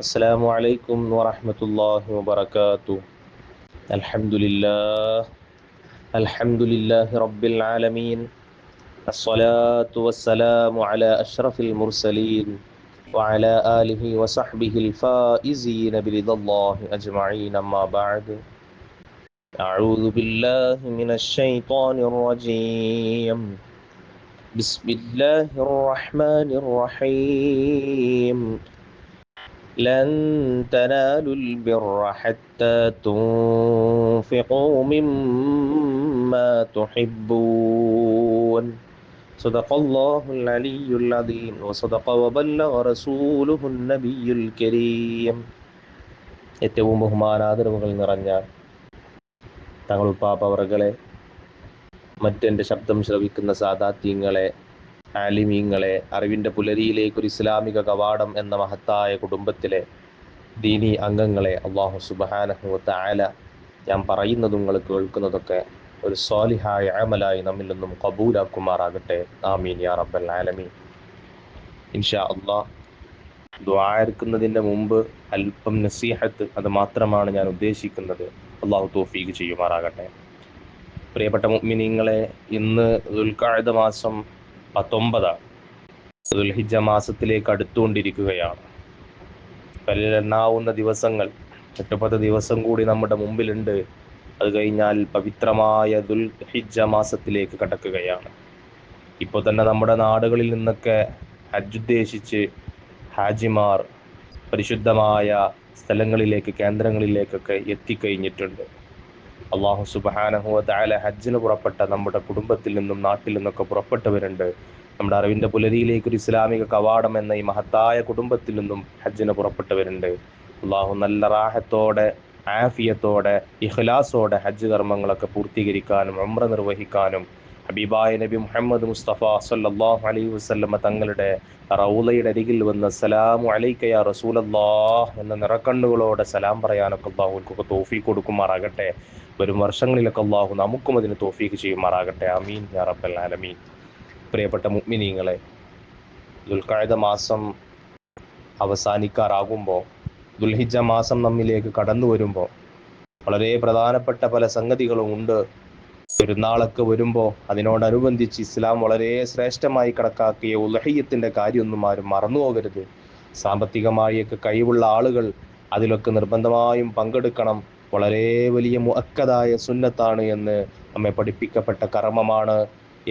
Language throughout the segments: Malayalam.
السلام عليكم ورحمة الله وبركاته. الحمد لله الحمد لله رب العالمين. الصلاة والسلام على أشرف المرسلين وعلى آله وصحبه الفائزين برضا الله أجمعين. أما بعد، أعوذ بالله من الشيطان الرجيم. بسم الله الرحمن الرحيم. لن تنالوا البر حتى تنفقوا مما تحبون. صدق الله العلي العظيم وصدق وبلغ رسوله النبي الكريم. ഏറ്റവും ബഹുമാനാദരവുകൾ നിറഞ്ഞ തങ്ങൾ ഉപ്പാപ്പവർകളെ, മറ്റെൻ്റെ ശബ്ദം ശ്രവിക്കുന്ന സാദാത്യങ്ങളെ, ആലിമീങ്ങളെ, അറിവിൻ്റെ പുലരിയിലേക്ക് ഒരു ഇസ്ലാമിക കവാടം എന്ന മഹത്തായ കുടുംബത്തിലെ ദീനി അംഗങ്ങളെ, അള്ളാഹു സുബ്ഹാനഹു വ തആല ഞാൻ പറയുന്നതും നിങ്ങൾ കേൾക്കുന്നതൊക്കെ ഒരു സ്വാലിഹായ അമലായി നമ്മിൽ നിന്നും കബൂലാക്കുമാറാകട്ടെ. ആമീൻ യാ റബ്ബൽ ആലമീൻ. ഇൻഷാ അള്ളാഹ്, ദുആ എടുക്കുന്നതിൻ്റെ മുമ്പ് അല്പം നസീഹത്ത്, അത് മാത്രമാണ് ഞാൻ ഉദ്ദേശിക്കുന്നത്. അള്ളാഹു തൗഫീഖ് ചെയ്യുമാറാകട്ടെ. പ്രിയപ്പെട്ട മുഅ്മിനീങ്ങളെ, ഇന്ന് ദുൽഖഅദ മാസം 19 ദുൽഹിജ്ജ മാസത്തിലേക്ക് അടുത്തുകൊണ്ടിരിക്കുകയാണ്. പല്ലിലെണ്ണാവുന്ന ദിവസങ്ങൾ, 8-10 ദിവസം കൂടി നമ്മുടെ മുമ്പിലുണ്ട്. അത് കഴിഞ്ഞാൽ പവിത്രമായ ദുൽഹിജ്ജ മാസത്തിലേക്ക് കടക്കുകയാണ്. ഇപ്പോൾ തന്നെ നമ്മുടെ നാടുകളിൽ നിന്നൊക്കെ ഹജ്ജ് ഉദ്ദേശിച്ച് ഹാജിമാർ പരിശുദ്ധമായ സ്ഥലങ്ങളിലേക്ക്, കേന്ദ്രങ്ങളിലേക്കൊക്കെ എത്തിക്കഴിഞ്ഞിട്ടുണ്ട്. അള്ളാഹു സുബ്ഹാനഹു വ തആല ഹജ്ജിന് പുറപ്പെട്ട നമ്മുടെ കുടുംബത്തിൽ നിന്നും നാട്ടിൽ നിന്നൊക്കെ പുറപ്പെട്ടവരുണ്ട്. നമ്മുടെ അറിവിൻ്റെ പുലരിയിലേക്ക് ഒരു ഇസ്ലാമിക കവാടം എന്ന ഈ മഹത്തായ കുടുംബത്തിൽ നിന്നും ഹജ്ജിന് പുറപ്പെട്ടവരുണ്ട്. അള്ളാഹു നല്ല റാഹത്തോടെ, ആഫിയത്തോടെ, ഇഖ്ലാസോടെ ഹജ്ജ് കർമ്മങ്ങളൊക്കെ പൂർത്തീകരിക്കാനും ഉംറ നിർവഹിക്കാനും ഹബീബായ നബി മുഹമ്മദ് മുസ്തഫ സല്ലല്ലാഹു അലൈഹി വസല്ലമ തങ്ങളുടെ റൗളയുടെ അരികിൽ വന്ന് അസ്സലാമു അലൈക യാ റസൂലല്ലാഹ് എന്ന നിറക്കണ്ണുകളോടെ സലാം പറയാനൊക്കെ അള്ളാഹുൽക്കൊക്കെ തൗഫീഖ് കൊടുക്കുമാറാകട്ടെ. വരും വർഷങ്ങളിലൊക്കെ അള്ളാഹു നമുക്കും അതിന് തൗഫീഖ് ചെയ്യുമാറാകട്ടെ. ആമീൻ യാ റബ്ബൽ ആലമീൻ. പ്രിയപ്പെട്ട മുഅ്മിനീങ്ങളെ, ദുൽഖഅദ മാസം അവസാനിക്കാറാകുമ്പോൾ, ദുൽഹിജ്ജ മാസം നമ്മിലേക്ക് കടന്നു വരുമ്പോൾ വളരെ പ്രധാനപ്പെട്ട പല സംഗതികളും ഉണ്ട്. പെരുന്നാളൊക്കെ വരുമ്പോൾ അതിനോടനുബന്ധിച്ച് ഇസ്ലാം വളരെ ശ്രേഷ്ഠമായി കണക്കാക്കിയ ഉദ്ഹിയ്യത്തിൻ്റെ കാര്യമൊന്നും ആരും മറന്നു പോകരുത്. സാമ്പത്തികമായൊക്കെ കഴിവുള്ള ആളുകൾ അതിലൊക്കെ നിർബന്ധമായും പങ്കെടുക്കണം. വളരെ വലിയ മുഅക്കദായ സുന്നത്താണ് എന്ന് നമ്മെ പഠിപ്പിക്കപ്പെട്ട കർമ്മമാണ്.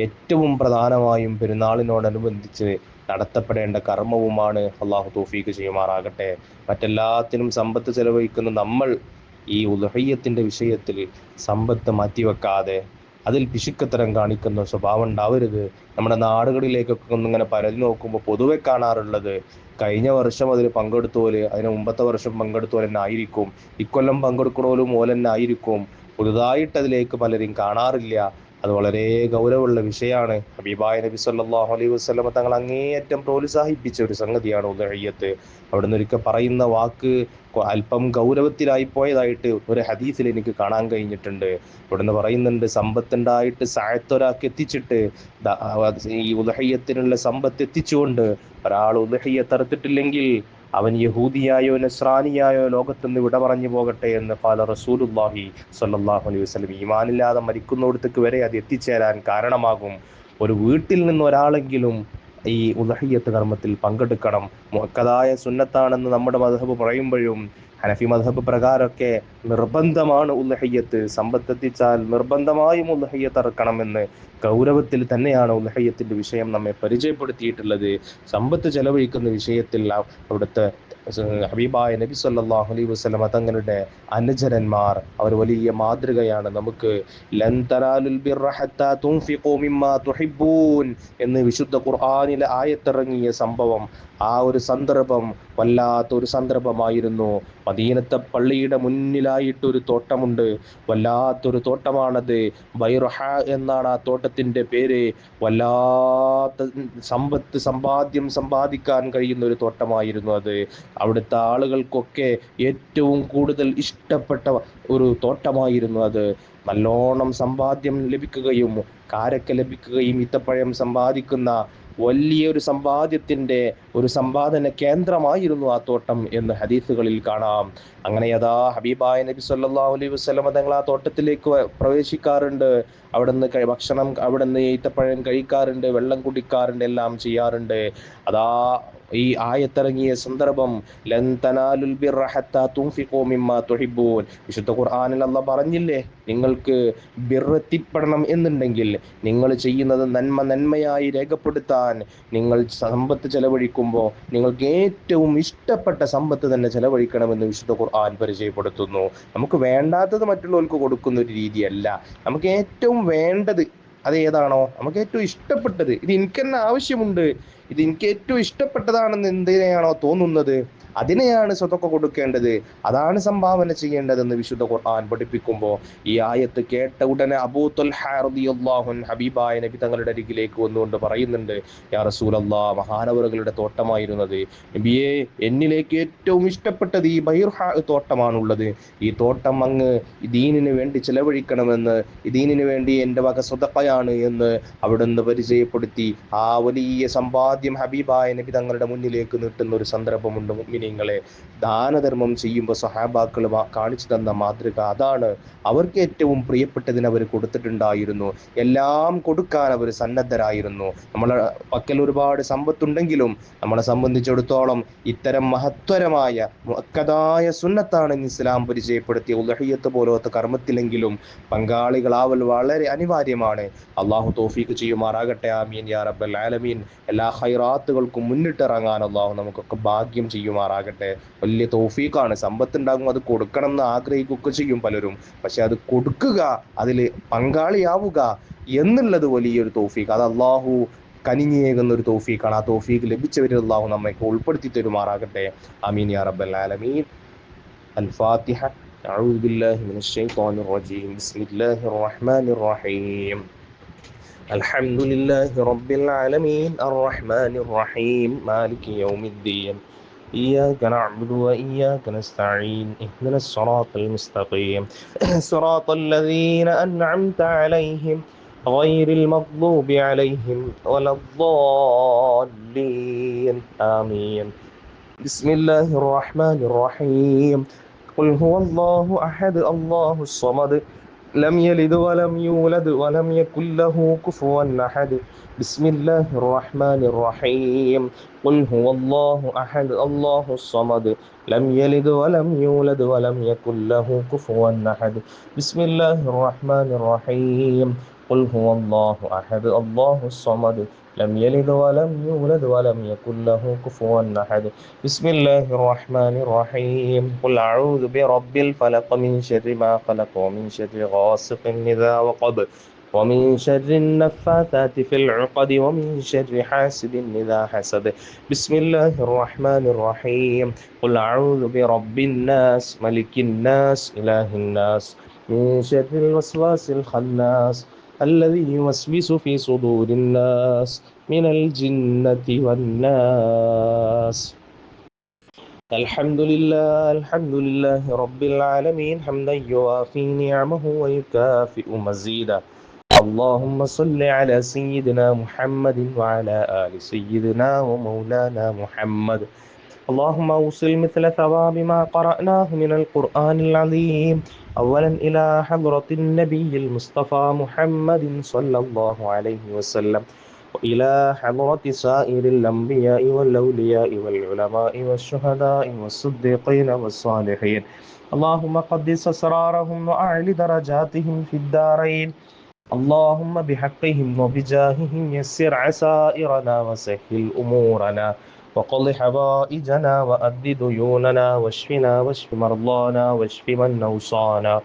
ഏറ്റവും പ്രധാനമായും പെരുന്നാളിനോടനുബന്ധിച്ച് നടത്തപ്പെടേണ്ട കർമ്മവുമാണ്. അള്ളാഹു തൗഫീഖ് ചെയ്യുമാറാകട്ടെ. മറ്റെല്ലാത്തിനും സമ്പത്ത് ചെലവഴിക്കുന്ന നമ്മൾ ഈ ഉദ്ഹിയ്യത്തിൻ്റെ വിഷയത്തിൽ സമ്പത്ത് മാറ്റിവെക്കാതെ അതിൽ പിശുക്കത്തരം കാണിക്കുന്ന സ്വഭാവം ഉണ്ടാവരുത്. നമ്മുടെ നാടുകളിലേക്കൊക്കെ ഒന്നിങ്ങനെ പരതി നോക്കുമ്പോൾ പൊതുവെ കാണാറുള്ളത്, കഴിഞ്ഞ വർഷം അതിൽ പങ്കെടുത്തോല് അതിന് മുമ്പത്തെ വർഷം പങ്കെടുത്തോലെ തന്നെ ആയിരിക്കും, ഇക്കൊല്ലം പങ്കെടുക്കണോലും ഓലെ തന്നെ ആയിരിക്കും. പുതുതായിട്ട് അതിലേക്ക് പലരും കാണാറില്ല. അത് വളരെ ഗൗരവമുള്ള വിഷയമാണ്. ഹബീബായ നബി സല്ലല്ലാഹു അലൈഹി വസല്ലമ തങ്ങൾ അങ്ങേയറ്റം പ്രോത്സാഹിപ്പിച്ച ഒരു സംഗതിയാണ് ഉദ്ഹിയ്യത്ത്. അവിടുന്ന് ഒരിക്കൽ പറയുന്ന വാക്ക് അല്പം ഗൗരവത്തിലായി പോയതായിട്ട് ഒരു ഹദീസിൽ എനിക്ക് കാണാൻ കഴിഞ്ഞിട്ടുണ്ട്. ഇവിടുന്ന് പറയുന്നുണ്ട്, സമ്പത്തുണ്ടായിട്ട് സഅത്തൊരാൾക്ക് എത്തിച്ചിട്ട് ഈ ഉദ്ഹിയ്യത്തിനുള്ള സമ്പത്ത് എത്തിച്ചുകൊണ്ട് ഒരാൾ ഉദ്ഹിയ്യത്ത് അറുത്തിട്ടില്ലെങ്കിൽ അവൻ യഹൂദിയായോ നസ്രാനിയായോ ലോകത്തുനിന്ന് വിട പറഞ്ഞു പോകട്ടെ എന്ന് ഖാല റസൂലുള്ളാഹി സ്വല്ലല്ലാഹു അലൈഹി വസല്ലം. ഈമാനില്ലാതെ മരിക്കുന്നിടത്തേക്ക് വരെ അത് എത്തിച്ചേരാൻ കാരണമാകും. ഒരു വീട്ടിൽ നിന്ന് ഒരാളെങ്കിലും ഈ ഉദ്ഹിയ്യത്ത് കർമ്മത്തിൽ പങ്കെടുക്കണം. മുഅക്കദായ സുന്നത്താണെന്ന് നമ്മുടെ മദ്ഹബ് പറയുമ്പോഴും ഹനഫി മദ്ഹബ് പ്രകാരമൊക്കെ നിർബന്ധമാണ് ഉദ്ഹിയ്യത്ത്. സമ്പത്തെത്തിച്ചാൽ നിർബന്ധമായും ഉദ്ഹിയ്യത്ത് ഇറക്കണമെന്ന് ഗൗരവത്തിൽ തന്നെയാണ് ഉദ്ഹിയ്യത്തിൻ്റെ വിഷയം നമ്മെ പരിചയപ്പെടുത്തിയിട്ടുള്ളത്. സമ്പത്ത് ചെലവഴിക്കുന്ന വിഷയത്തിൽ അവിടുത്തെ ഹബീബായ നബി സല്ലല്ലാഹു അലൈഹി വസല്ലമ തങ്ങളുടെ അനുചരന്മാർ അവർ വലിയ മാതൃകയാണ് നമുക്ക്. ലൻ തനാലുൽ ബിർറ ഹത്താ തുൻഫിഖൂ മിമ്മാ തുഹിബ്ബൂൻ എന്ന് വിശുദ്ധ ഖുർആനിലെ ആയത്തിറങ്ങിയ സംഭവം, ആ ഒരു സന്ദർഭം വല്ലാത്തൊരു സന്ദർഭമായിരുന്നു. മദീനത്തെ പള്ളിയുടെ മുന്നിലായിട്ടൊരു തോട്ടമുണ്ട്. വല്ലാത്തൊരു തോട്ടമാണത്. ബൈറുഹ എന്നാണ് ആ തോട്ടത്തിൻ്റെ പേര്. വല്ലാത്ത സമ്പാദ്യം സമ്പാദിക്കാൻ കഴിയുന്ന ഒരു തോട്ടമായിരുന്നു അത്. അവിടുത്തെ ആളുകൾക്കൊക്കെ ഏറ്റവും കൂടുതൽ ഇഷ്ടപ്പെട്ട ഒരു തോട്ടമായിരുന്നു അത്. നല്ലോണം സമ്പാദ്യം ലഭിക്കുകയും കാരക്ക ലഭിക്കുകയും ഈത്തപ്പഴം സമ്പാദിക്കുന്ന വലിയ ഒരു ഒരു സമ്പാദന കേന്ദ്രമായിരുന്നു ആ തോട്ടം എന്ന് ഹദീസുകളിൽ കാണാം. അങ്ങനെ യഥാ ഹബീബായ നബി സല്ലല്ലാഹു അലൈഹി വസല്ലം തങ്ങൾ ആ തോട്ടത്തിലേക്ക് പ്രവേശിക്കാറുണ്ട്. അവിടുന്ന് ഭക്ഷണം, അവിടുന്ന് ഈത്തപ്പഴം കഴിക്കാറുണ്ട്, വെള്ളം കുടിക്കാറുണ്ട്, എല്ലാം ചെയ്യാറുണ്ട്. അതാ ഈ ആയത്തിറങ്ങിയ സന്ദർഭം, ലൻ തനാലുൽ ബിർറ ഹത്താ തുൻഫിഖൂ മിമ്മാ തുഹിബ്ബൂൻ. വിശുദ്ധ ഖുർആനിൽ അല്ലാഹ് പറഞ്ഞില്ലേ, നിങ്ങൾക്ക് ബിർറെത്തിപ്പെടണം എന്നുണ്ടെങ്കിൽ നിങ്ങൾ ചെയ്യുന്നത് നന്മയായി രേഖപ്പെടുത്താൻ നിങ്ങൾ സമ്പത്ത് ചെലവഴിക്കുമ്പോൾ നിങ്ങൾക്ക് ഏറ്റവും ഇഷ്ടപ്പെട്ട സമ്പത്ത് തന്നെ ചെലവഴിക്കണമെന്ന് വിശുദ്ധ ഖുർആൻ പരിചയപ്പെടുത്തുന്നു. നമുക്ക് വേണ്ടാത്തത് മറ്റുള്ളവർക്ക് കൊടുക്കുന്ന ഒരു രീതിയല്ല. നമുക്ക് ഏറ്റവും വേണ്ടത് അത് ഏതാണോ, നമുക്ക് ഏറ്റവും ഇഷ്ടപ്പെട്ടത്, ഇത് എനിക്ക് തന്നെ ആവശ്യമുണ്ട്, ഇത് എനിക്ക് ഏറ്റവും ഇഷ്ടപ്പെട്ടതാണെന്ന് എന്തിനെയാണോ തോന്നുന്നത് അതിനെയാണ് സ്വതക്ക കൊടുക്കേണ്ടത്, അതാണ് സംഭാവന ചെയ്യേണ്ടതെന്ന് വിശുദ്ധ ഖുർആൻ പഠിപ്പിക്കുമ്പോൾ ഈ ആയത്ത് കേട്ട ഉടനെ അബൂ ത്വൽഹ റളിയല്ലാഹു അൻഹു ഹബീബായ നബി തങ്ങളുടെ അരികിലേക്ക് വന്നുകൊണ്ട് പറയുന്നുണ്ട്, യാ റസൂലല്ലാഹ്, മഹാനവറുകളുടെ തോട്ടമായിരുന്നത് നബിയെ, എന്നിലേക്ക് ഏറ്റവും ഇഷ്ടപ്പെട്ടത് ഈ ബൈർഹ തോട്ടമാണുള്ളത്. ഈ തോട്ടം അങ്ങ് ദീനിന് വേണ്ടി ചെലവഴിക്കണമെന്ന്, ദീനിന് വേണ്ടി എൻ്റെ വക സ്വതക്കയാണ് എന്ന് അവിടുന്ന് പരിചയപ്പെടുത്തി ആ വലിയ സമ്പാദ്യം ഹബീബായ നബി തങ്ങളുടെ മുന്നിലേക്ക് നീട്ടുന്ന ഒരു സന്ദർഭമുണ്ട്. മുഅ്മിനീങ്ങളെ, ദാനധർമ്മം ചെയ്യുമ്പോൾ സഹാബാക്കൾ കാണിച്ചു തന്ന മാതൃക അതാണ്. അവർക്ക് ഏറ്റവും പ്രിയപ്പെട്ടതിന് അവർ കൊടുത്തിട്ടുണ്ടായിരുന്നു. എല്ലാം കൊടുക്കാൻ അവർ സന്നദ്ധരായിരുന്നു. നമ്മളെ പക്കൽ ഒരുപാട് സമ്പത്തുണ്ടെങ്കിലും നമ്മളെ സംബന്ധിച്ചിടത്തോളം ഇത്തരം മഹത്വരമായ മുഅക്കദായ സുന്നത്താണ് ഇസ്ലാം പരിചയപ്പെടുത്തിയ ഉദ്ഹിയ്യത്ത് പോലത്തെ കർമ്മത്തിലെങ്കിലും പങ്കാളികളാവൽ വളരെ അനിവാര്യമാണ്. അള്ളാഹു തൗഫീഖ് ചെയ്യുമാറാകട്ടെ. ആമീൻ യാ റബ്ബൽ ആലമീൻ. എല്ലാ ഖൈറാത്തുകൾക്കും മുന്നിട്ടിറങ്ങാൻ അള്ളാഹു നമുക്കൊക്കെ ഭാഗ്യം ചെയ്യുമാറാകട്ടെ. വലിയ തൗഫീഖാണ്. സമ്പത്തുണ്ടാകും, അത് കൊടുക്കണം എന്ന് ആഗ്രഹിക്കുകയൊക്കെ ചെയ്യും പലരും. പക്ഷെ അത് കൊടുക്കുക, അതിൽ പങ്കാളിയാവുക എന്നുള്ളത് വലിയൊരു തൗഫീഖ്. അത് അള്ളാഹു കനിഞ്ഞേകുന്ന ഒരു തൗഫീഖാണ്. ആ തൗഫീഖ് ലഭിച്ചവരിൽ അള്ളാഹു നമ്മെ ഉൾപ്പെടുത്തി തരുമാറാകട്ടെ. ആമീൻ യാ റബ്ബൽ ആലമീൻ. الفاتحة. أعوذ بالله من الشيطان الرجيم. بسم الله الرحمن الرحيم. الحمد لله رب العالمين الرحمن الرحيم مالك يوم الدين إياك نعبد وإياك نستعين اهدنا الصراط المستقيم صراط الذين أنعمت عليهم غير المغضوب عليهم ولا الضالين آمين. بسم الله الرحمن الرحيم. قل هو الله أحد الله الصمد لم يلد ولم يولد ولم يكن له كفوا أحد. بسم الله الرحمن الرحيم. قل هو الله أحد الله الصمد لم يلد ولم يولد ولم يكن له كفوا أحد. بسم الله الرحمن الرحيم. قل هو الله أحد الله الصمد لم يلد ولم يولد ولم يكن له كفوا أحد. بسم الله الرحمن الرحيم. قل أعوذ برب الفلق من شر ما خلق ومن شر غاسق إذا وقب ومن شر النفاثات في العقد ومن شر حاسد إذا حسد. بسم الله الرحمن الرحيم. قل أعوذ برب الناس ملك الناس إله الناس من شر الوسواس الخناس الذي يوسوس في صدور الناس من الجنة والناس. الحمد لله رب العالمين حمدا يوافي نعمه ويكافئ مزيدا. اللهم صل على سيدنا محمد وعلى آل سيدنا ومولانا محمد. اللهم أوصل مثل ثواب ما قرأناه من القرآن العظيم أولا إلى حضرة النبي المصطفى محمد صلى الله عليه وسلم، وإلى حضرة سائر الأنبياء والأولياء والعلماء والشهداء والصديقين والصالحين. اللهم قدس أسرارهم وأعل درجاتهم في الدارين. اللهم بحقهم وبجاههم يسر عسائرنا وسهل أمورنا وقض حوائجنا وأد ديوننا واشفنا واشف مرضانا واشف من أوصانا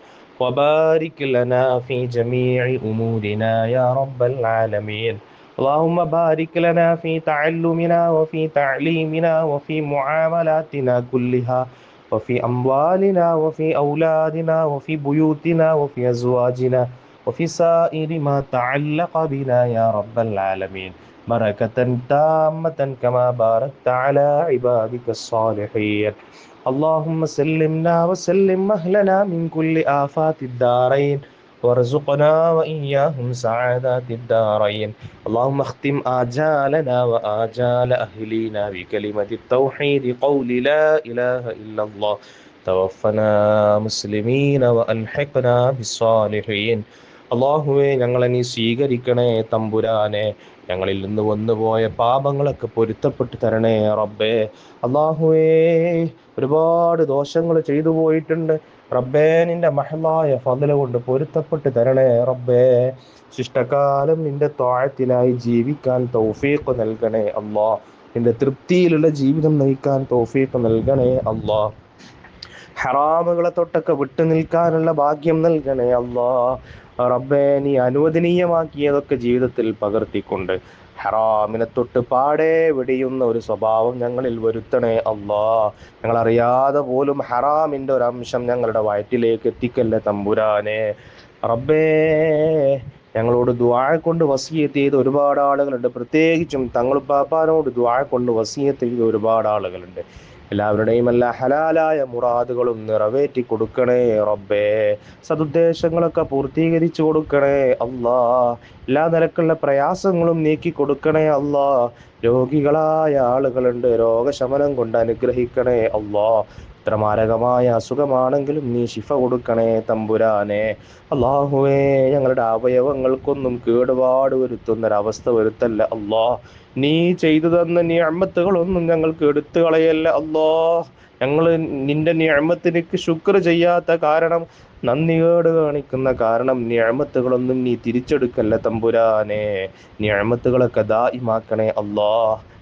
وبارك لنا في جميع أمورنا يا رب العالمين. اللهم بارك لنا في تعلمنا وفي تعليمنا وفي معاملاتنا كلها وفي أموالنا وفي أولادنا وفي بيوتنا وفي أزواجنا وفي سائر ما تعلق بنا يا رب العالمين بركة تامة كما باركت على عبادك الصالحين. اللهم سلمنا وسلم أهلنا من كل آفات الدارين وارزقنا وإياهم سعادات الدارين. اللهم اختم آجالنا وآجال أهلينا بكلمة التوحيد قول لا إله إلا الله. توفنا مسلمين وألحقنا بالصالحين. അള്ളാഹുവേ, ഞങ്ങളെ നീ സ്വീകരിക്കണേ തമ്പുരാനെ. ഞങ്ങളിൽ നിന്ന് വന്നുപോയ പാപങ്ങളൊക്കെ പൊരുത്തപ്പെട്ടു തരണേ റബ്ബേ. അള്ളാഹുവേ, ഒരുപാട് ദോഷങ്ങൾ ചെയ്തു പോയിട്ടുണ്ട് റബ്ബേ. നിന്റെ മഹലായ ഫضല കൊണ്ട് പൊരുത്തപ്പെട്ട് തരണേ റബ്ബേ. ശിഷ്ടകാലം നിന്റെ ത്വാഅത്തിലായി ജീവിക്കാൻ തൗഫീഖ് നൽകണേ അല്ലാ. നിന്റെ തൃപ്തിയിലുള്ള ജീവിതം നയിക്കാൻ തൗഫീഖ് നൽകണേ അല്ലാ. ഹറാമുകളെ തൊട്ടൊക്കെ വിട്ടു നിൽക്കാനുള്ള ഭാഗ്യം നൽകണേ അല്ലാ. റബ്ബേ, നീ അനുവദനീയമാക്കിയതൊക്കെ ജീവിതത്തിൽ പകർത്തിക്കൊണ്ട് ഹറാമിനെ തൊട്ട് പാടെ വെടിയുന്ന ഒരു സ്വഭാവം ഞങ്ങളിൽ വരുത്തണേ അല്ലാ. ഞങ്ങൾ അറിയാതെ പോലും ഹറാമിന്റെ ഒരു അംശം ഞങ്ങളുടെ വയറ്റിലേക്ക് എത്തിക്കല്ലേ തമ്പുരാനെ. റബ്ബേ, ഞങ്ങളോട് ദുആ കൊണ്ട് വസിയത്ത് ചെയ്ത ഒരുപാട് ആളുകളുണ്ട്. പ്രത്യേകിച്ചും തങ്ങൾ പാപ്പാനോട് ദുആ കൊണ്ട് വസിയത്ത് ചെയ്ത ഒരുപാട് ആളുകളുണ്ട്. എല്ലാവരുടെയും എല്ലാ ഹലാലായ മുറാദുകളും നിറവേറ്റി കൊടുക്കണേ റബ്ബേ. സതുദ്ദേശങ്ങളൊക്കെ പൂർത്തീകരിച്ചു കൊടുക്കണേ അല്ലാ. എല്ലാ നിലക്കുള്ള പ്രയാസങ്ങളും നീക്കി കൊടുക്കണേ അല്ലാ. രോഗികളായ ആളുകളുണ്ട്, രോഗശമനം കൊണ്ട് അനുഗ്രഹിക്കണേ അല്ലാ. ഇത്ര മാരകമായ അസുഖമാണെങ്കിലും നീ ശിഫ കൊടുക്കണേ തമ്പുരാനെ. അള്ളാഹുവേ, ഞങ്ങളുടെ അവയവങ്ങൾക്കൊന്നും കേടുപാട് വരുത്തുന്നൊരവസ്ഥ വരുത്തല്ല അല്ലാ. നീ ചെയ്തു തന്ന നിഅമത്തുകളൊന്നും ഞങ്ങൾക്ക് എടുത്തു കളയല്ല അല്ലാ. ഞങ്ങൾ നിന്റെ നിഅമത്തിലേക്ക് ശുക്ർ ചെയ്യാത്ത കാരണം, നന്ദികേട് കാണിക്കുന്ന കാരണം നിഅമത്തുകളൊന്നും നീ തിരിച്ചെടുക്കല്ല തമ്പുരാനെ. നിഅമത്തുകളൊക്കെ ദായിമാക്കണേ അല്ലാ.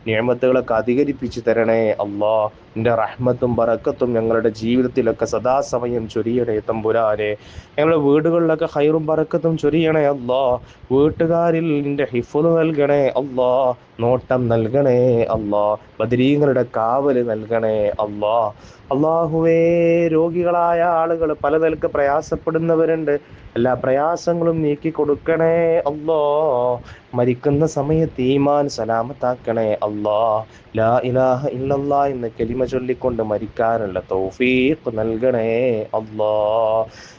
നിഅമത്തുകളൊക്കെ അധികരിപ്പിച്ചു തരണേ അല്ലാ. നിന്റെ റഹ്മത്തും ബറക്കത്തും ഞങ്ങളുടെ ജീവിതത്തിലൊക്കെ സദാസമയം ചൊരിയണേ തമ്പുരാനെ. ഞങ്ങളുടെ വീടുകളിലൊക്കെ ഹൈറും ബറക്കത്തും ചൊരിയണേ അല്ലാ. വീട്ടുകാരിൽ നിന്റെ ഹിഫ്ള് നൽകണേ അല്ലാ. നോട്ടം നൽകണേ അല്ലാ. ബദരീങ്ങളുടെ കാവല് നൽകണേ അല്ലാ. അള്ളാഹുവേ, രോഗികളായ ആളുകൾ പല നിലക്ക് പ്രയാസപ്പെടുന്നവരുണ്ട്. എല്ലാ പ്രയാസങ്ങളും നീക്കി കൊടുക്കണേ അല്ലാ. മരിക്കുന്ന സമയത്ത് ഈമാൻ സലാമത്താക്കണേ അല്ലാ. ലാ ഇലാഹ ഇല്ലല്ലാ എന്ന കലിമ ചൊല്ലിക്കൊണ്ട് മരിക്കാനുള്ള തൗഫീഖ് നൽകണേ അല്ലാ.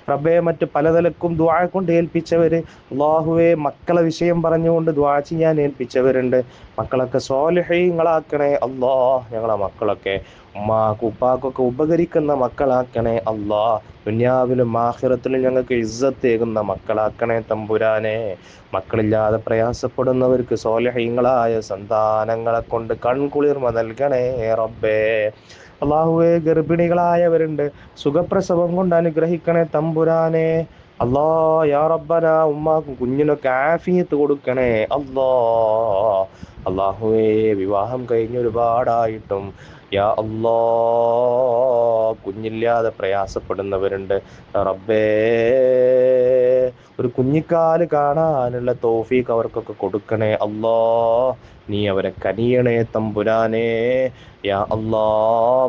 റബ്ബേ, മറ്റ് പലതലക്കും ദുആ കൊണ്ട് ഏൽപ്പിച്ചവര്, അള്ളാഹുവേ, മക്കളെ വിഷയം പറഞ്ഞുകൊണ്ട് ദുആ ചെയ്യാൻ ഏൽപ്പിച്ചവരുണ്ട്. മക്കളൊക്കെ സ്വാലിഹീങ്ങളാക്കണേ അല്ലാ. ഞങ്ങളെ മക്കളൊക്കെ ഉമ്മാക്കും ഉപ്പാക്കൊക്കെ ഉപകരിക്കുന്ന മക്കളാക്കണേ അല്ലാ. ദുനിയാവിലും ആഖിറത്തിലും ഞങ്ങൾക്ക് ഇസ്സത്തേകുന്ന മക്കളാക്കണേ തമ്പുരാനെ. മക്കളില്ലാതെ പ്രയാസപ്പെടുന്നവർക്ക് സ്വാലിഹീങ്ങളായ സന്താനങ്ങളെ കൊണ്ട് കൺകുളിർമ നൽകണേ റബ്ബേ. അള്ളാഹുവേ, ഗർഭിണികളായവരുണ്ട്, സുഖപ്രസവം കൊണ്ട് അനുഗ്രഹിക്കണേ തമ്പുരാനെ. അല്ലാ, യാ റബ്ബന, ഉമ്മാക്കും കുഞ്ഞിനൊക്കെ ആഫിയത്ത് കൊടുക്കണേ അല്ലാ. അള്ളാഹുവേ, വിവാഹം കഴിഞ്ഞ് ഒരുപാടായിട്ടും യാ അല്ലാ കുഞ്ഞില്ലാതെ പ്രയാസപ്പെടുന്നവരുണ്ട്. റബ്ബേ, ഒരു കുഞ്ഞിക്കാല് കാണാനുള്ള തൗഫീഖ് അവർക്കൊക്കെ കൊടുക്കണേ അല്ലാ. നീ അവരെ കനിയണേ തമ്പുരാനെ. യാ അല്ലാ,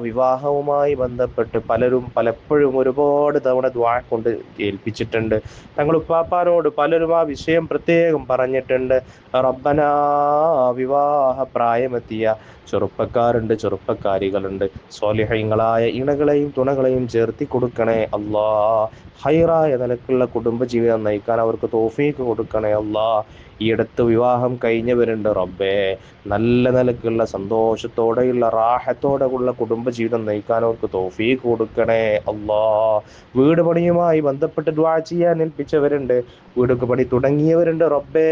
വിവാഹവുമായി ബന്ധപ്പെട്ട് പലരും പലപ്പോഴും ഒരുപാട് തവണ ദുആ കൊണ്ട് ഏൽപ്പിച്ചിട്ടുണ്ട്. തങ്ങൾ ഉപ്പാപ്പാനോട് പലരും ആ വിഷയം പ്രത്യേകം പറഞ്ഞിട്ടുണ്ട്. റബ്ബനാ, വിവാഹ പ്രായമെത്തിയ ചെറുപ്പക്കാരുണ്ട്, ചെറുപ്പക്കാരികളുണ്ട്. സ്വാലിഹീങ്ങളായ ഇണകളെയും തുണകളെയും ചേർത്തി കൊടുക്കണേ അല്ലാ. ഹൈറായ നിലക്കുള്ള കുടുംബജീവിതം നയിക്കാൻ അവർക്ക് തൗഫീഖ് കൊടുക്കണേ അല്ലാ. ഈ അടുത്ത് വിവാഹം കഴിഞ്ഞവരുണ്ട് റബ്ബേ. നല്ല നിലക്കുള്ള സന്തോഷത്തോടെയുള്ള റാഹത്തോടെ ഉള്ള കുടുംബജീവിതം നയിക്കാൻ അവർക്ക് തൗഫീഖ് കൊടുക്കണേ അല്ലാ. വീട് പണിയുമായി ബന്ധപ്പെട്ട് ദുആ ചെയ്യാൻ ഏൽപ്പിച്ചവരുണ്ട്. വീടൊക്കെ പണി തുടങ്ങിയവരുണ്ട് റബ്ബേ.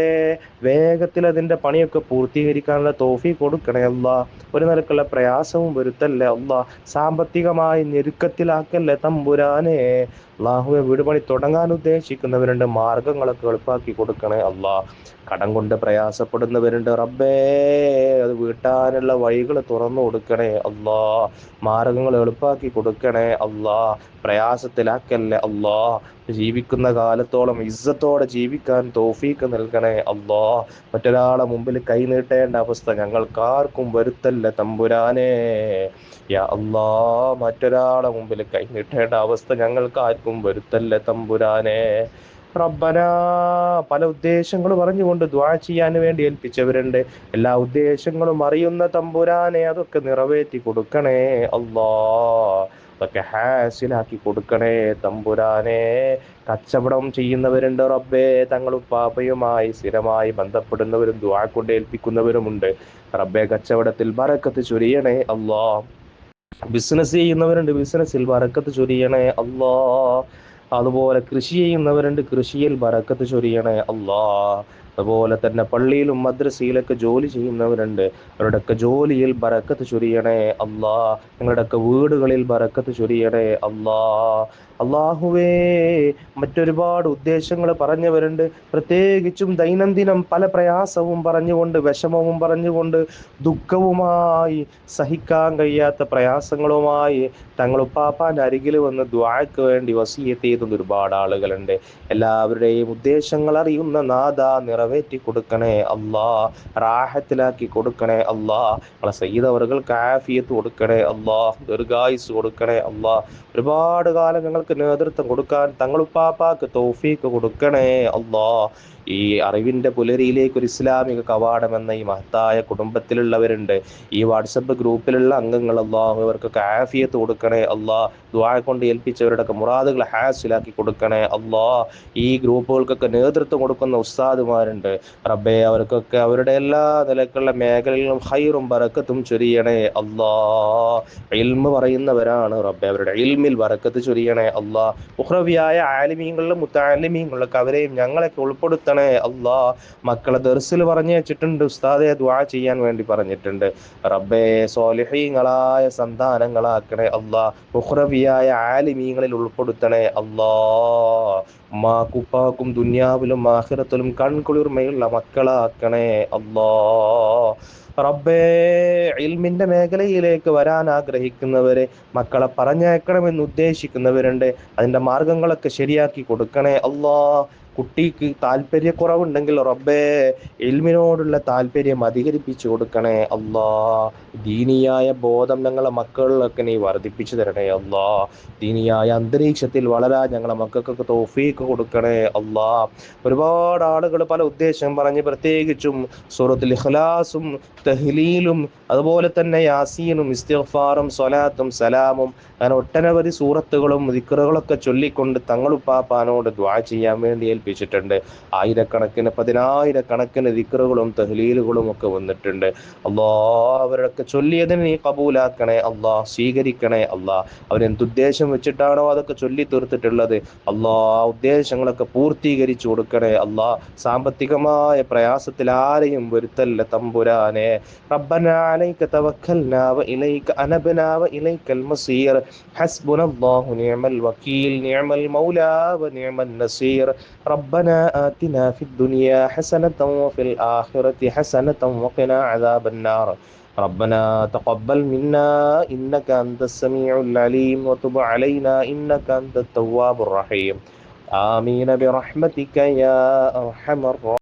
വേഗത്തിൽ അതിന്റെ പണിയൊക്കെ പൂർത്തീകരിക്കാനുള്ള തൗഫീഖ് കൊടുക്കണേ അല്ലാ. ഒരു നിലക്കുള്ള പ്രയാസവും വരുത്തല്ലേ അല്ലാ. സാമ്പത്തികമായി ഞെരുക്കത്തിലാക്കല്ലേ തമ്പുരാനെ. അള്ളാഹുവെ, വീട് പണി തുടങ്ങാൻ ഉദ്ദേശിക്കുന്നവരുണ്ട്, മാർഗങ്ങളൊക്കെ എളുപ്പാക്കി കൊടുക്കണേ അല്ലാ. കടം കൊണ്ട് പ്രയാസപ്പെടുന്നവരുണ്ട് റബ്ബേ. അത് വീട്ടാനുള്ള വഴികൾ തുറന്നു കൊടുക്കണേ അല്ലാ. മാർഗങ്ങൾ എളുപ്പാക്കി കൊടുക്കണേ അല്ലാ. പ്രയാസത്തിലാക്കല്ലേ അല്ലാ. ജീവിക്കുന്ന കാലത്തോളം ഇസ്സത്തോടെ ജീവിക്കാൻ തൗഫീഖ് നൽകണേ അല്ലാ. മറ്റൊരാളെ മുമ്പിൽ കൈനീട്ടേണ്ട അവസ്ഥ ഞങ്ങൾക്കാർക്കും വരുത്തല്ല തമ്പുരാനെ. യാ അല്ലാ, മറ്റൊരാളെ മുമ്പിൽ കൈനീട്ടേണ്ട അവസ്ഥ ഞങ്ങൾക്കാർക്കും വരുത്തല്ല തമ്പുരാനെ. റബ്ബന, പല ഉദ്ദേശങ്ങൾ പറഞ്ഞുകൊണ്ട് ദുആ ചെയ്യാൻ വേണ്ടി ഏൽപ്പിച്ചവരുണ്ട്. എല്ലാ ഉദ്ദേശങ്ങളും അറിയുന്ന തമ്പുരാനെ, അതൊക്കെ നിറവേറ്റി കൊടുക്കണേ അല്ലാ. അതൊക്കെ ഹാസിലാക്കി കൊടുക്കണേ തമ്പുരാനെ. കച്ചവടം ചെയ്യുന്നവരുണ്ട് റബ്ബേ, തങ്ങളും പാപ്പയുമായി സ്ഥിരമായി ബന്ധപ്പെടുന്നവരും ദുആ കൊണ്ട് ഏൽപ്പിക്കുന്നവരുമുണ്ട് റബ്ബേ. കച്ചവടത്തിൽ ബറക്കത്ത് ചൊരിയണേ അല്ലാ. ബിസിനസ് ചെയ്യുന്നവരുണ്ട്, ബിസിനസ്സിൽ ബറക്കത്ത് ചൊരിയണേ അല്ലാ. അതുപോലെ കൃഷി ചെയ്യുന്നവരുണ്ട്, കൃഷിയിൽ ബറക്കത്ത് ചൊരിയണേ അല്ലാ. അതുപോലെ തന്നെ പള്ളിയിലും മദ്രസയിലൊക്കെ ജോലി ചെയ്യുന്നവരുണ്ട്, അവരുടെയൊക്കെ ജോലിയിൽ ബറക്കത്ത് ചൊരിയണേ അല്ലാ. ഞങ്ങളുടെയൊക്കെ വീടുകളിൽ ബറക്കത്ത് ചൊരിയണേ അല്ലാ. അള്ളാഹുവേ, മറ്റൊരുപാട് ഉദ്ദേശങ്ങൾ പറഞ്ഞവരുണ്ട്, പ്രത്യേകിച്ചും ദൈനംദിനം പല പ്രയാസവും പറഞ്ഞുകൊണ്ട്, വിഷമവും പറഞ്ഞുകൊണ്ട്, ദുഃഖവുമായി, സഹിക്കാൻ കഴിയാത്ത പ്രയാസങ്ങളുമായി തങ്ങളുപ്പാപ്പാൻ്റെ അരികിൽ വന്ന് ദുആക്ക് വേണ്ടി വസിയത്ത് ചെയ്യുന്ന ഒരുപാട് ആളുകളുണ്ട്. എല്ലാവരുടെയും ഉദ്ദേശങ്ങൾ അറിയുന്ന നാഥ, നിറവേറ്റി കൊടുക്കണേ അല്ലാ. റാഹത്തിലാക്കി കൊടുക്കണേ അല്ലാ. നമ്മളെ സയ്യിദ് അവർക്ക് ആഫിയത്ത് കൊടുക്കണേ അല്ലാ. ദീർഘായുസ് കൊടുക്കണേ അല്ലാ. ഒരുപാട് കാലം ഞങ്ങൾക്ക് നേതൃത്വം കൊടുക്കാൻ തങ്ങളുപ്പാപ്പാക്ക് തൗഫീക്ക് കൊടുക്കണേ അല്ലാ. ഈ അറിവിന്റെ പുലരിയിലേക്ക് ഒരു ഇസ്ലാമിക കവാടം എന്ന ഈ മഹത്തായ കുടുംബത്തിലുള്ളവരുണ്ട്, ഈ വാട്സപ്പ് ഗ്രൂപ്പിലുള്ള അംഗങ്ങൾ, അല്ലാഹു ഇവർക്കൊക്കെ ആഫിയത്ത് കൊടുക്കണേ അല്ലാ. ദുആ കൊണ്ട് ഏൽപ്പിച്ചവരുടെയൊക്കെ മുറാദുകൾ ഹാസിലാക്കി കൊടുക്കണേ അല്ലാ. ഈ ഗ്രൂപ്പുകൾക്കൊക്കെ നേതൃത്വം കൊടുക്കുന്ന ഉസ്താദുമാരുണ്ട് റബ്ബേ, അവർക്കൊക്കെ അവരുടെ എല്ലാ നിലക്കുള്ള മേഖലകളിലും ഖൈറും ബറക്കത്തും ചൊരിയണേ അല്ലാ. ഇൽമ് പറയുന്നവരാണ് റബ്ബേ, അവരുടെ ഇൽമിൽ ബറക്കത്ത് ചൊരിയണേ അല്ലാ. ഉഖ്റവിയായ ആലിമീങ്ങളിലും മുത്തഅല്ലിമീങ്ങളിലൊക്കെ അവരെയും ഞങ്ങളൊക്കെ ഉൾപ്പെടുത്തണേ അല്ലാ. മക്കളെ ദർസിൽ പറഞ്ഞു വെച്ചിട്ടുണ്ട്, ഉസ്താദെ ദുആ ചെയ്യാൻ വേണ്ടി പറഞ്ഞിട്ടുണ്ട് റബ്ബേ. സ്വാലിഹീങ്ങളായ സന്താനങ്ങളാക്കണേ അല്ലാ. ഉഖ്റവിയായ ആലിമീങ്ങളിൽ ഉൾപ്പെടുത്തണേ അല്ലാ. ഉമ്മാക്കും ഉപ്പാക്കും ദുനിയാവിലും ആഖിറത്തിലും കൺകുളിർമയുള്ള മക്കളാക്കണേ അല്ലാ. റബ്ബേ, ഇൽമിന്റെ മേഖലയിലേക്ക് വരാൻ ആഗ്രഹിക്കുന്നവരെ, മക്കളെ പറഞ്ഞയക്കണമെന്ന് ഉദ്ദേശിക്കുന്നവരുണ്ട്, അതിന്റെ മാർഗങ്ങളൊക്കെ ശരിയാക്കി കൊടുക്കണേ അല്ലാ. കുട്ടിക്ക് താല്പര്യക്കുറവുണ്ടെങ്കിൽ റബ്ബേ, ഇൽമിനോടുള്ള താല്പര്യം അധികരിപ്പിച്ചു കൊടുക്കണേ അല്ലാ. ദീനിയായ ബോധം ഞങ്ങളെ മക്കളിലൊക്കെ നീ വർദ്ധിപ്പിച്ചു തരണേ അല്ലാ. ദീനിയായ അന്തരീക്ഷത്തിൽ വളരാൻ ഞങ്ങളെ മക്കൾക്കൊക്കെ തൗഫീക്ക് കൊടുക്കണേ അല്ലാ. ഒരുപാട് ആളുകൾ പല ഉദ്ദേശം പറഞ്ഞ്, പ്രത്യേകിച്ചും സൂറത്തുൽ ഇഖ്ലാസും തഹ്ലീലും അതുപോലെ തന്നെ യാസീനും ഇസ്തിഗ്ഫാറും സ്വലാത്തും സലാമും അങ്ങനെ ഒട്ടനവധി സൂറത്തുകളും ദിക്റുകളൊക്കെ ചൊല്ലിക്കൊണ്ട് തങ്ങളുപ്പാപ്പാനോട് ദുആ ചെയ്യാൻ വേണ്ടി ഏൽപ്പിച്ചിട്ടുണ്ട്. ആയിരക്കണക്കിന് പതിനായിരക്കണക്കിന് ദിക്റുകളും തഹ്ലീലുകളും ഒക്കെ വന്നിട്ടുണ്ട്. അല്ലാ, അവരൊക്കെ ചൊല്ലിയതിന് നീ കബൂലാക്കണേ അല്ലാ, സ്വീകരിക്കണേ അല്ലാ. അവരെന്തുദ്ദേശം വെച്ചിട്ടാണോ അതൊക്കെ ചൊല്ലി തീർത്തിട്ടുള്ളത്, അല്ലാ, ഉദ്ദേശങ്ങളൊക്കെ പൂർത്തീകരിച്ചു കൊടുക്കണേ അല്ലാ. സാമ്പത്തികമായ പ്രയാസത്തിൽ ആരെയും വരുത്തല്ല തമ്പുരാനെ. റബ്ബനാ അലൈക തവക്കൽനാ വഇലൈക അനബ്നാ വഇലൈക്കൽ മസീർ. ഹസ്ബുനല്ലാഹു നിഅമൽ വകീൽ നിഅമൽ മൗലാ വനിഅമൻ നസീർ. റബ്ബനാ ആതിനാ ഫിദ്ദുനിയാ ഹസനതൻ വഫിൽ ആഖിറതി ഹസനതൻ വഖിനാ അദാബന്നാർ. ربنا تقبل منا إنك أنت السميع العليم وتب علينا إنك أنت التواب الرحيم. آمين برحمتك يا أرحم الراحمين.